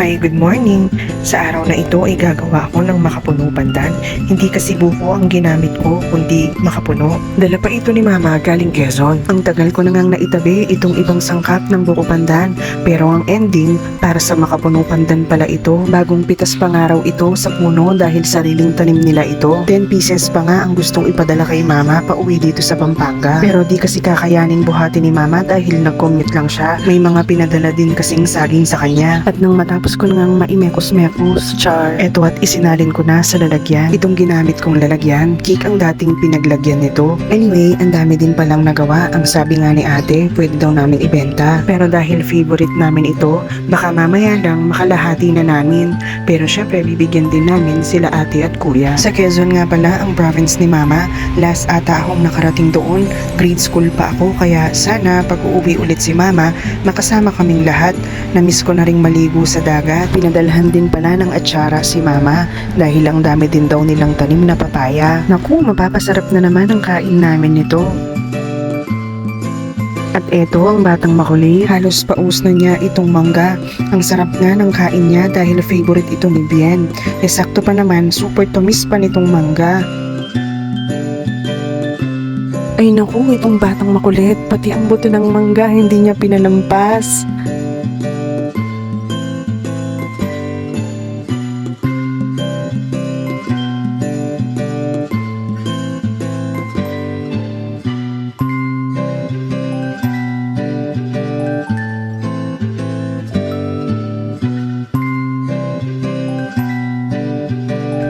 Hi, good morning! Sa araw na ito ay gagawa ako ng makapuno pandan. Hindi kasi buko ang ginamit ko, kundi makapuno. Dala pa ito ni Mama galing Quezon. Ang tagal ko na ngang naitabi itong ibang sangkap ng buko pandan. Pero ang ending, para sa makapuno pandan pala ito. Bagong pitas pa nga raw ito sa puno dahil sariling tanim nila ito. 10 pieces pa nga ang gustong ipadala kay Mama pauwi dito sa Pampanga. Pero di kasi kakayanin buhati ni Mama dahil nag-commute lang siya. May mga pinadala din kasing saging sa kanya. At nang matapos ko nang maimekos-mekos, char, eto at isinalin ko na sa lalagyan. Itong ginamit kong lalagyan, cake ang dating pinaglagyan nito. Anyway, ang dami din palang nagawa. Ang sabi nga ni ate, pwede daw namin ibenta. Pero dahil favorite namin ito, baka mamaya lang makalahati na namin. Pero syempre, bibigyan din namin sila ate at kuya. Sa Quezon nga pala ang province ni Mama. Last ata akong nakarating doon. Grade school pa ako, kaya sana pag uuwi ulit si Mama, makasama kaming lahat. Namiss ko na ring maligo sa dagat. Pinadalhan din pala ng atsara si Mama dahil ang dami din daw nilang tanim na papaya. Naku, mapapasarap na naman ang kain namin nito. At eto ang batang makulit, halos paus na niya itong mangga. Ang sarap nga ng kain niya dahil favorite ito ni Bien. Sakto pa naman, super tumis pa nitong mangga. Ay naku, itong batang makulit, pati ang buto ng mangga hindi niya pinalampas.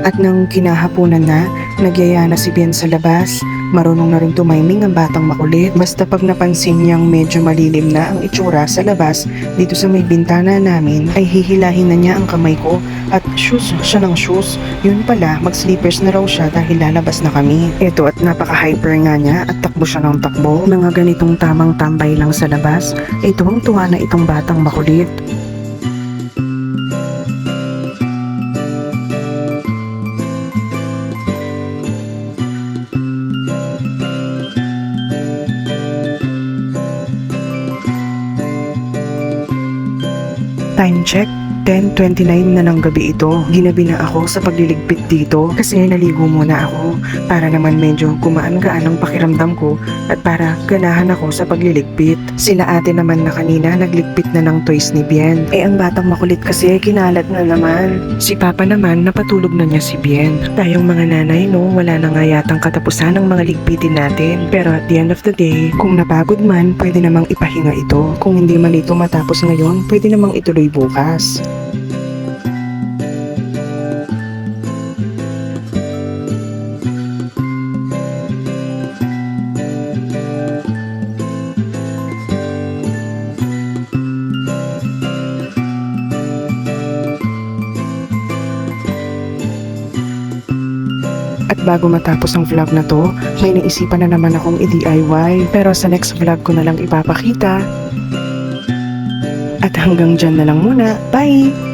At nang kinahaponan na, nagyaya na si Bien sa labas. Marunong na rin tumiming ang batang makulit. Basta pag napansin niyang medyo malilim na ang itsura sa labas, dito sa may bintana namin, ay hihilahin na niya ang kamay ko. At shoes siya ng shoes. Yun pala, mag-slippers na raw siya dahil lalabas na kami. Eto at napaka-hyper nga niya at takbo siya ng takbo. Mga ganitong tamang tambay lang sa labas, ay tuwang-tuwa na itong batang makulit. Time check, 10:29 na ng gabi ito. Ginabi na ako sa pagliligpit dito kasi naligo muna ako para naman medyo gumaan-gaan ang pakiramdam ko at para ganahan ako sa pagliligpit. Sila ate naman na kanina nagligpit na ng toys ni Bien. Ang batang makulit kasi kinalat na naman. Si Papa naman napatulog na niya si Bien. Tayong mga nanay no, wala na nga yatang katapusan ng mga ligpitin natin. Pero at the end of the day, kung napagod man, pwede namang ipahinga ito. Kung hindi man ito matapos ngayon, pwede namang ituloy bukas. At bago matapos ang vlog na to, may naisipan na naman akong i-DIY. Pero sa next vlog ko na lang ipapakita. At hanggang dyan na lang muna. Bye!